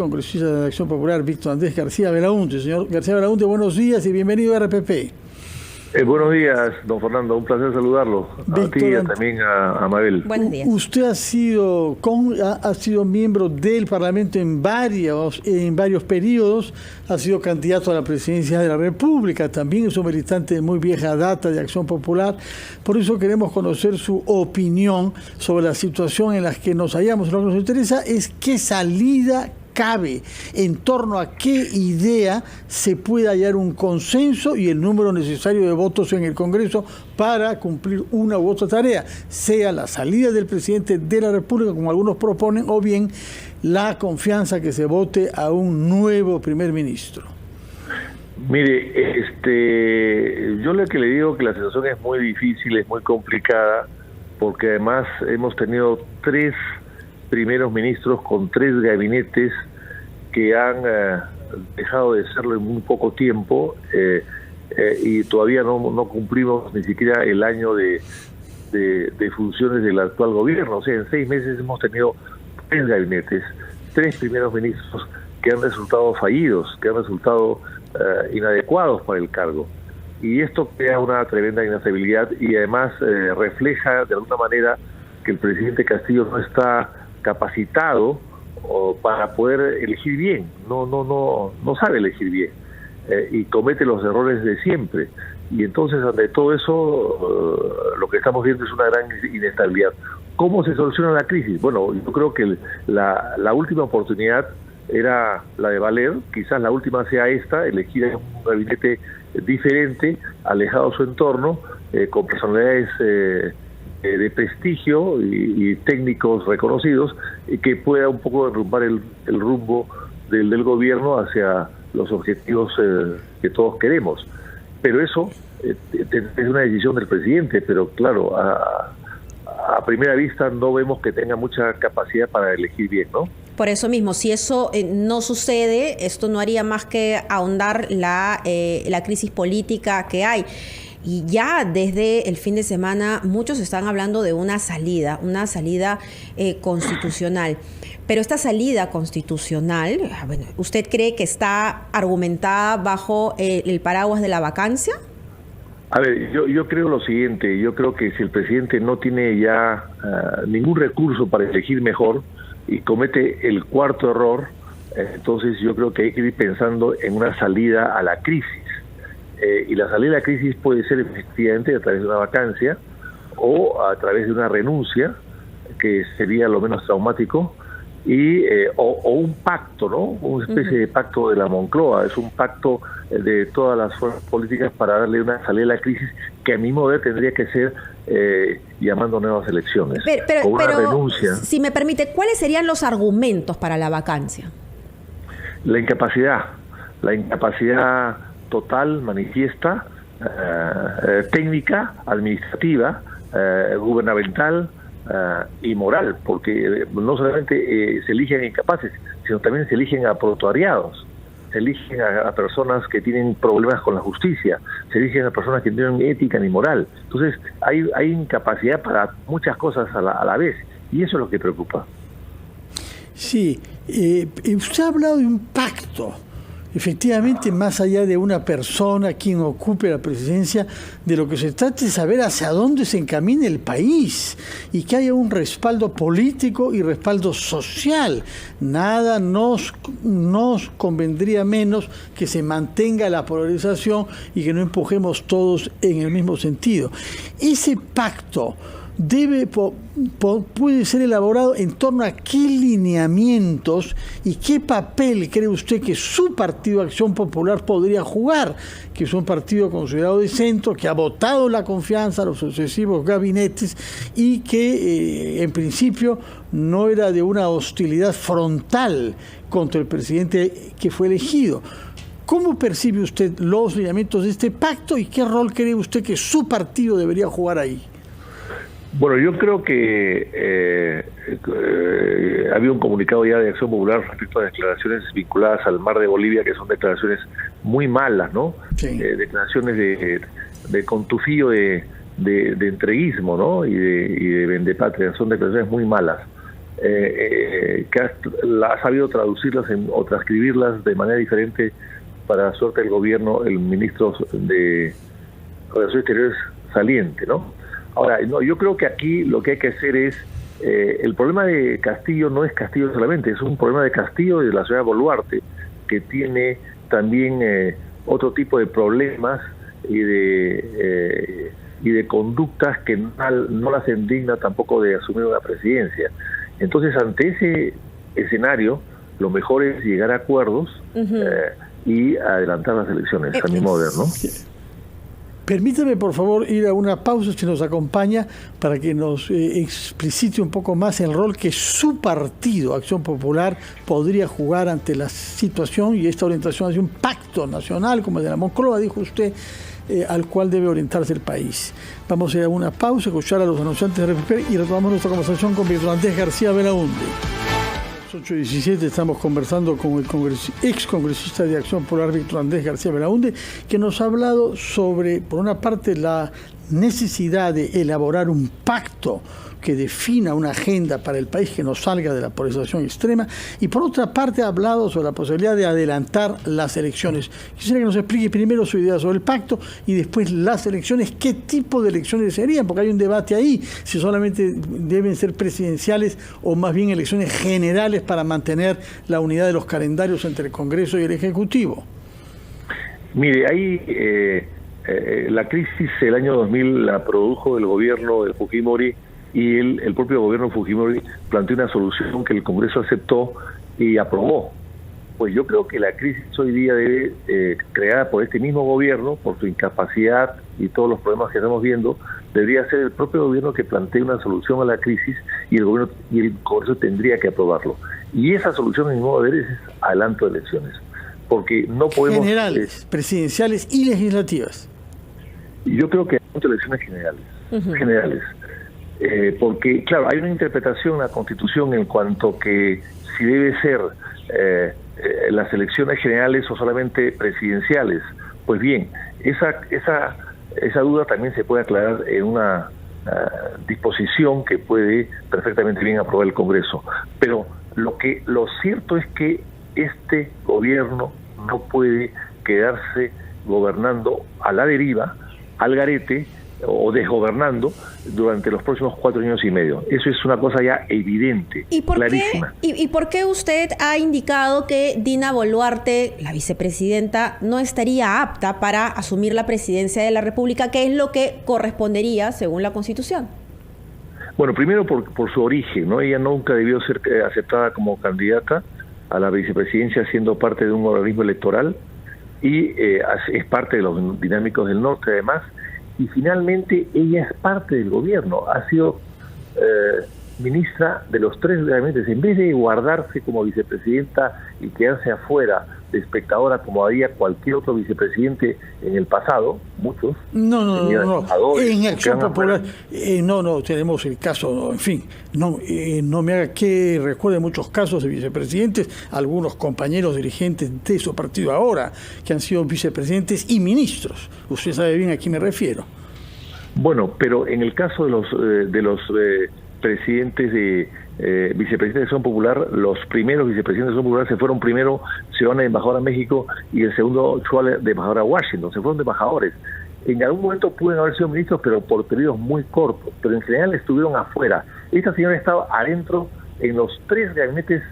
congresista de Acción Popular, Víctor Andrés García Belaunte. Señor García Belaunte, buenos días y bienvenido a RPP. Buenos días, don Fernando, un placer saludarlo. Víctor, a ti y también a Mabel. Buenos días. Usted ha sido miembro del Parlamento en varios periodos, ha sido candidato a la presidencia de la República, también es un militante de muy vieja data de Acción Popular. Por eso queremos conocer su opinión sobre la situación en la que nos hallamos. Lo que nos interesa es qué salida cabe, en torno a qué idea se puede hallar un consenso y el número necesario de votos en el Congreso para cumplir una u otra tarea, sea la salida del presidente de la República, como algunos proponen, o bien la confianza que se vote a un nuevo primer ministro. Mire, yo lo que le digo que la situación es muy difícil, es muy complicada, porque además hemos tenido 3 primeros ministros con 3 gabinetes que han dejado de serlo en muy poco tiempo y todavía no cumplimos ni siquiera el año de funciones del actual gobierno. O sea, en 6 meses hemos tenido 3 gabinetes, 3 primeros ministros que han resultado fallidos, que han resultado inadecuados para el cargo. Y esto crea una tremenda inestabilidad y además refleja de alguna manera que el presidente Castillo no está capacitado para poder elegir bien, no sabe elegir bien y comete los errores de siempre, y entonces ante todo eso lo que estamos viendo es una gran inestabilidad. ¿Cómo se soluciona la crisis? Bueno, yo creo que la última oportunidad era la de Valer, quizás la última sea esta, elegir un gabinete diferente, alejado de su entorno, con personalidades de prestigio y técnicos reconocidos, y que pueda un poco derrumbar el rumbo del gobierno hacia los objetivos que todos queremos. Pero eso es una decisión del presidente, pero claro, a primera vista no vemos que tenga mucha capacidad para elegir bien, ¿no? Por eso mismo, si eso no sucede, esto no haría más que ahondar la crisis política que hay. Y ya desde el fin de semana muchos están hablando de una salida constitucional. Pero esta salida constitucional, bueno, ¿usted cree que está argumentada bajo el paraguas de la vacancia? A ver, yo creo lo siguiente, yo creo que si el presidente no tiene ya ningún recurso para elegir mejor y comete el 4º error, entonces yo creo que hay que ir pensando en una salida a la crisis. Y la salida a la crisis puede ser efectivamente a través de una vacancia o a través de una renuncia, que sería lo menos traumático, y o un pacto, ¿no? Una especie de pacto de la Moncloa. Es un pacto de todas las fuerzas políticas para darle una salida a la crisis, que a mi modo de ver tendría que ser llamando nuevas elecciones, pero una renuncia. Si me permite, ¿cuáles serían los argumentos para la vacancia? La incapacidad total, manifiesta, técnica, administrativa, gubernamental y moral, porque no solamente se eligen incapaces, sino también se eligen a protoariados, se eligen a personas que tienen problemas con la justicia, se eligen a personas que no tienen ética ni moral. Entonces hay incapacidad para muchas cosas a la vez, y eso es lo que preocupa. Sí, usted ha hablado de un pacto. Efectivamente, más allá de una persona quien ocupe la presidencia, de lo que se trata es saber hacia dónde se encamina el país y que haya un respaldo político y respaldo social. Nada nos convendría menos que se mantenga la polarización y que no empujemos todos en el mismo sentido. Ese pacto puede ser elaborado en torno a qué lineamientos y qué papel cree usted que su partido Acción Popular podría jugar, que es un partido considerado de centro, que ha votado la confianza a los sucesivos gabinetes y que en principio no era de una hostilidad frontal contra el presidente que fue elegido. ¿Cómo percibe usted los lineamientos de este pacto y qué rol cree usted que su partido debería jugar ahí? Bueno, yo creo que había un comunicado ya de Acción Popular respecto a declaraciones vinculadas al mar de Bolivia, que son declaraciones muy malas, ¿no? Sí. Declaraciones de contufillo de entreguismo, ¿no? Y de vendepatria, son declaraciones muy malas. que ha sabido traducirlas o transcribirlas de manera diferente para suerte del gobierno, el ministro de Relaciones Exteriores saliente, ¿no? Ahora, no, yo creo que aquí lo que hay que hacer es, el problema de Castillo no es Castillo solamente, es un problema de Castillo y de la ciudad de Boluarte, que tiene también otro tipo de problemas y de conductas que no las indigna tampoco de asumir una presidencia. Entonces, ante ese escenario, lo mejor es llegar a acuerdos y adelantar las elecciones, a mi modo de ver, ¿no? Permítame, por favor, ir a una pausa si nos acompaña para que nos explicite un poco más el rol que su partido, Acción Popular, podría jugar ante la situación y esta orientación hacia un pacto nacional, como el de la Moncloa, dijo usted, al cual debe orientarse el país. Vamos a ir a una pausa, escuchar a los anunciantes de RPP y retomamos nuestra conversación con Víctor Andrés García Belaúnde. 8:17 estamos conversando con el ex congresista de Acción Popular Víctor Andrés García Belaúnde, que nos ha hablado sobre, por una parte, la necesidad de elaborar un pacto que defina una agenda para el país que nos salga de la polarización extrema, y por otra parte ha hablado sobre la posibilidad de adelantar las elecciones. Quisiera que nos explique primero su idea sobre el pacto y después las elecciones, qué tipo de elecciones serían, porque hay un debate ahí, si solamente deben ser presidenciales o más bien elecciones generales para mantener la unidad de los calendarios entre el Congreso y el Ejecutivo. Mire, ahí la crisis el año 2000 la produjo el gobierno de Fujimori, y el propio gobierno Fujimori planteó una solución que el Congreso aceptó y aprobó. Pues yo creo que la crisis hoy día debe, creada por este mismo gobierno, por su incapacidad y todos los problemas que estamos viendo, debería ser el propio gobierno que plantee una solución a la crisis y el gobierno y el Congreso tendría que aprobarlo. Y esa solución, en mi modo de ver, es adelanto de elecciones. Porque no podemos... Generales, presidenciales y legislativas. Yo creo que adelanto de elecciones generales. Porque, claro, hay una interpretación en la Constitución en cuanto que si debe ser las elecciones generales o solamente presidenciales. Pues bien, esa duda también se puede aclarar en una disposición que puede perfectamente bien aprobar el Congreso. Pero lo cierto es que este gobierno no puede quedarse gobernando a la deriva, al garete, o desgobernando durante los próximos 4 años y medio. Eso es una cosa ya evidente, clarísima. ¿Y por qué usted ha indicado que Dina Boluarte, la vicepresidenta, no estaría apta para asumir la presidencia de la República, que es lo que correspondería según la Constitución? Bueno, primero por su origen, ¿no? Ella nunca debió ser aceptada como candidata a la vicepresidencia siendo parte de un organismo electoral y es parte de los dinámicos del norte además. Y finalmente ella es parte del gobierno, ha sido ministra de los 3 gabinetes. En vez de guardarse como vicepresidenta y quedarse afuera de espectadora como había cualquier otro vicepresidente en el pasado, muchos. No. En Acción Popular, no, tenemos el caso, en fin, no me haga que recuerde muchos casos de vicepresidentes, algunos compañeros dirigentes de su partido ahora, que han sido vicepresidentes y ministros. Usted sabe bien a quién me refiero. Bueno, pero en el caso de los presidentes de vicepresidentes de Acción Popular, los primeros vicepresidentes de Acción Popular se fueron primero Ciudadana de embajador a México y el segundo Chuala de embajador a Washington, se fueron de embajadores. En algún momento pueden haber sido ministros, pero por periodos muy cortos, pero en general estuvieron afuera. Esta señora estaba adentro en los 3 gabinetes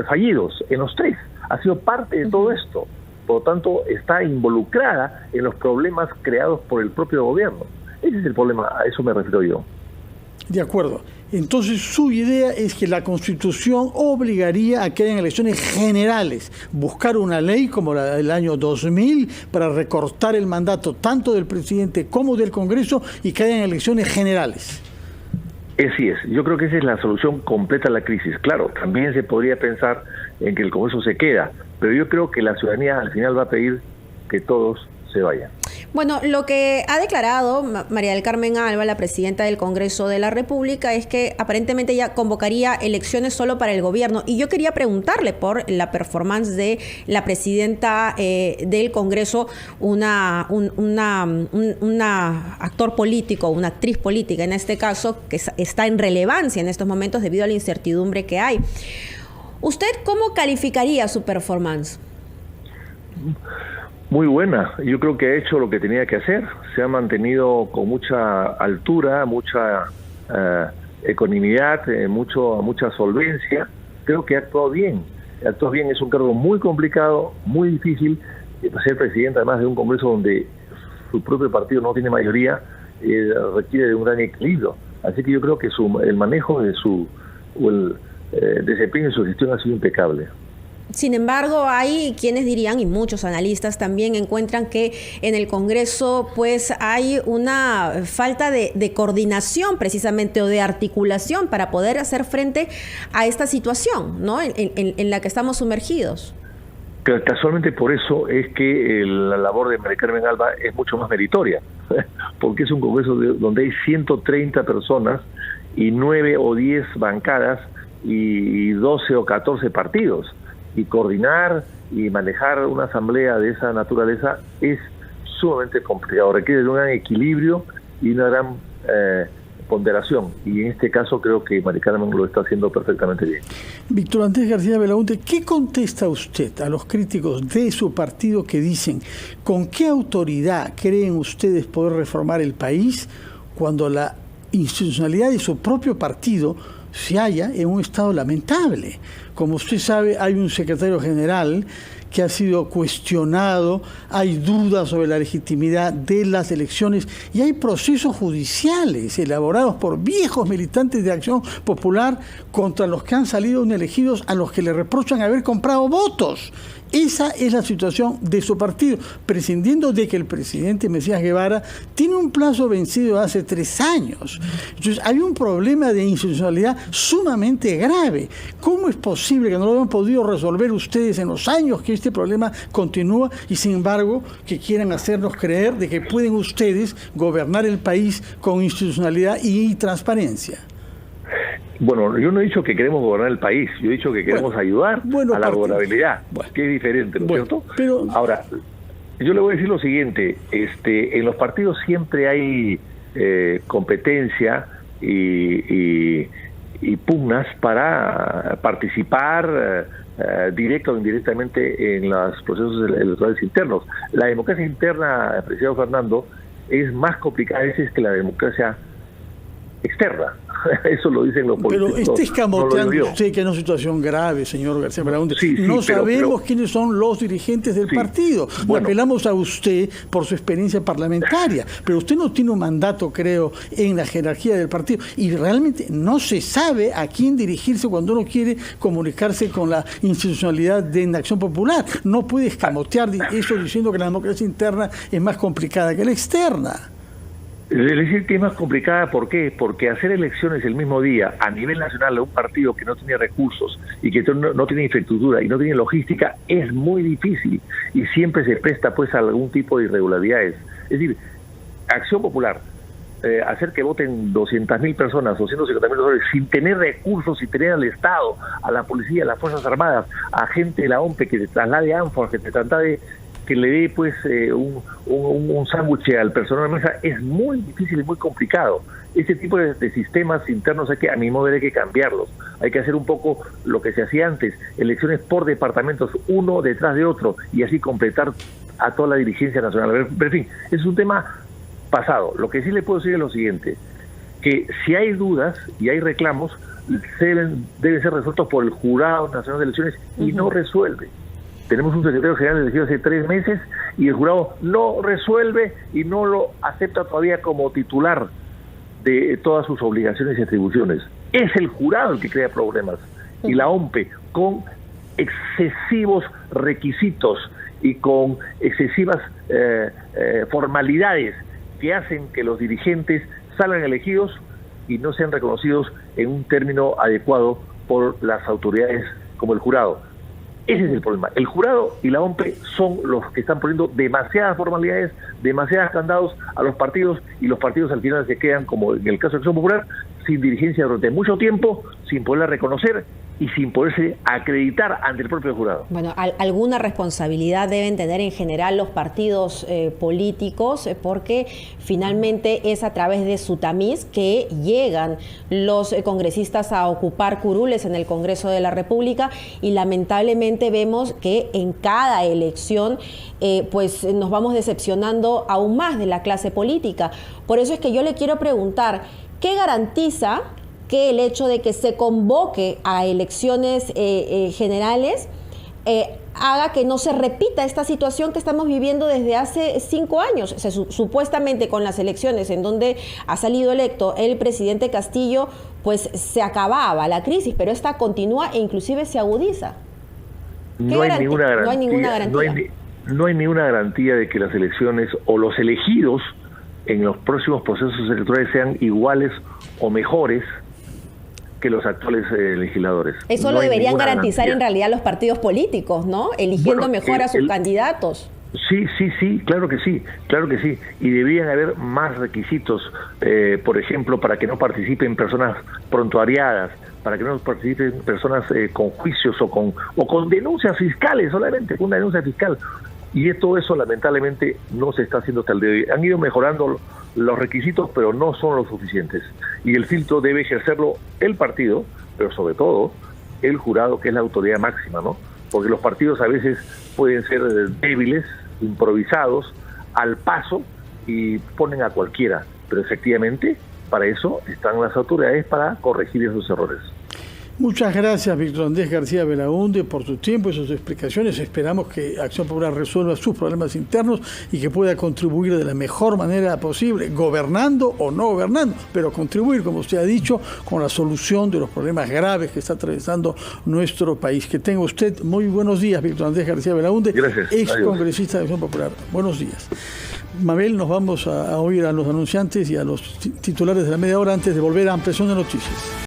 fallidos, en los 3. Ha sido parte de todo esto. Por lo tanto, está involucrada en los problemas creados por el propio gobierno. Ese es el problema, a eso me refiero yo. De acuerdo. Entonces, su idea es que la Constitución obligaría a que hayan elecciones generales, buscar una ley como la del año 2000 para recortar el mandato tanto del presidente como del Congreso y que hayan elecciones generales. Así es, yo creo que esa es la solución completa a la crisis. Claro, también se podría pensar en que el Congreso se queda, pero yo creo que la ciudadanía al final va a pedir que todos se vayan. Bueno, lo que ha declarado María del Carmen Alba, la presidenta del Congreso de la República, es que aparentemente ella convocaría elecciones solo para el gobierno. Y yo quería preguntarle por la performance de la presidenta del Congreso, una actor político, una actriz política en este caso, que está en relevancia en estos momentos debido a la incertidumbre que hay. ¿Usted cómo calificaría su performance? Muy buena. Yo creo que ha hecho lo que tenía que hacer. Se ha mantenido con mucha altura, mucha ecuanimidad, mucha solvencia. Creo que ha actuado bien. Actuó bien. Es un cargo muy complicado, muy difícil. Ser presidente, además de un Congreso donde su propio partido no tiene mayoría, requiere de un gran equilibrio. Así que yo creo que el manejo de el desempeño de su gestión ha sido impecable. Sin embargo, hay quienes dirían, y muchos analistas también encuentran que en el Congreso pues hay una falta de coordinación precisamente o de articulación para poder hacer frente a esta situación, ¿no? en la que estamos sumergidos. Casualmente por eso es que la labor de María Carmen Alba es mucho más meritoria, porque es un Congreso donde hay 130 personas y 9 o 10 bancadas y 12 o 14 partidos. Y coordinar y manejar una asamblea de esa naturaleza es sumamente complicado, requiere de un gran equilibrio y una gran ponderación, y en este caso creo que María Carmen lo está haciendo perfectamente bien. Víctor Andrés García Belaúnde, ¿qué contesta usted a los críticos de su partido que dicen con qué autoridad creen ustedes poder reformar el país cuando la institucionalidad de su propio partido se halla en un estado lamentable? Como usted sabe, hay un secretario general que ha sido cuestionado, hay dudas sobre la legitimidad de las elecciones y hay procesos judiciales elaborados por viejos militantes de Acción Popular contra los que han salido elegidos, a los que le reprochan haber comprado votos. Esa es la situación de su partido, prescindiendo de que el presidente Mesías Guevara tiene un plazo vencido hace 3 años. Entonces hay un problema de institucionalidad sumamente grave. ¿Cómo es posible que no lo hayan podido resolver ustedes en los años que este problema continúa y sin embargo que quieran hacernos creer de que pueden ustedes gobernar el país con institucionalidad y transparencia? Bueno, yo no he dicho que queremos gobernar el país, yo he dicho que queremos ayudar a la gobernabilidad, que es diferente, ¿no es cierto? Pero ahora, yo le voy a decir lo siguiente, en los partidos siempre hay competencia y pugnas para participar directa o indirectamente en los procesos electorales internos. La democracia interna, presidente Fernando, es más complicada a veces que la democracia externa. Eso lo dicen los políticos. Pero esté escamoteando usted que es una situación grave, señor García Belaúnde. No sabemos quiénes son los dirigentes del partido. Bueno, apelamos a usted por su experiencia parlamentaria, pero usted no tiene un mandato, creo, en la jerarquía del partido y realmente no se sabe a quién dirigirse cuando uno quiere comunicarse con la institucionalidad de Acción Popular. No puede escamotear eso diciendo que la democracia interna es más complicada que la externa. Es decir, que es más complicada, ¿por qué? Porque hacer elecciones el mismo día a nivel nacional a un partido que no tiene recursos y que no tiene infraestructura y no tiene logística es muy difícil y siempre se presta pues a algún tipo de irregularidades. Es decir, Acción Popular, hacer que voten 200.000 personas, 250.000 personas sin tener recursos, sin tener al Estado, a la policía, a las Fuerzas Armadas, a gente de la OMPE que te traslade ánforas, que te traslade, que le dé pues un sándwich al personal de mesa, es muy difícil y muy complicado. Ese tipo de sistemas internos a mi modo de ver hay que cambiarlos. Hay que hacer un poco lo que se hacía antes, elecciones por departamentos, uno detrás de otro, y así completar a toda la dirigencia nacional. Pero en fin, es un tema pasado. Lo que sí le puedo decir es lo siguiente, que si hay dudas y hay reclamos, deben ser resueltos por el Jurado Nacional de Elecciones y no resuelve. Tenemos un secretario general elegido hace 3 meses y el jurado no resuelve y no lo acepta todavía como titular de todas sus obligaciones y atribuciones. Es el jurado el que crea problemas y la OMPE con excesivos requisitos y con excesivas formalidades que hacen que los dirigentes salgan elegidos y no sean reconocidos en un término adecuado por las autoridades como el jurado. Ese es el problema. El jurado y la OMPE son los que están poniendo demasiadas formalidades, demasiados candados a los partidos, y los partidos al final se quedan, como en el caso de Acción Popular, sin dirigencia durante mucho tiempo, sin poderla reconocer y sin poderse acreditar ante el propio jurado. Bueno, alguna responsabilidad deben tener en general los partidos políticos, porque finalmente es a través de su tamiz que llegan los congresistas a ocupar curules en el Congreso de la República, y lamentablemente vemos que en cada elección pues nos vamos decepcionando aún más de la clase política. Por eso es que yo le quiero preguntar, ¿qué garantiza que el hecho de que se convoque a elecciones generales haga que no se repita esta situación que estamos viviendo desde hace 5 años? O sea, supuestamente con las elecciones en donde ha salido electo el presidente Castillo, pues se acababa la crisis, pero esta continúa e inclusive se agudiza. No hay ninguna garantía. No hay ninguna garantía. No hay ninguna garantía de que las elecciones o los elegidos en los próximos procesos electorales sean iguales o mejores que los actuales legisladores. Eso lo deberían garantizar en realidad los partidos políticos, ¿no? Eligiendo mejor a sus candidatos. Sí, claro que sí. Y deberían haber más requisitos, por ejemplo, para que no participen personas prontuariadas, para que no participen personas con juicios o con denuncias fiscales, solamente con una denuncia fiscal. Y todo eso lamentablemente no se está haciendo hasta el día de hoy. Han ido mejorando los requisitos, pero no son los suficientes. Y el filtro debe ejercerlo el partido, pero sobre todo el jurado, que es la autoridad máxima, ¿no? Porque los partidos a veces pueden ser débiles, improvisados, al paso, y ponen a cualquiera. Pero efectivamente, para eso están las autoridades, para corregir esos errores. Muchas gracias, Víctor Andrés García Belaúnde, por su tiempo y sus explicaciones. Esperamos que Acción Popular resuelva sus problemas internos y que pueda contribuir de la mejor manera posible, gobernando o no gobernando, pero contribuir, como usted ha dicho, con la solución de los problemas graves que está atravesando nuestro país. Que tenga usted muy buenos días, Víctor Andrés García Belaúnde, ex congresista de Acción Popular. Buenos días. Mabel, nos vamos a oír a los anunciantes y a los titulares de la media hora antes de volver a Ampliación de Noticias.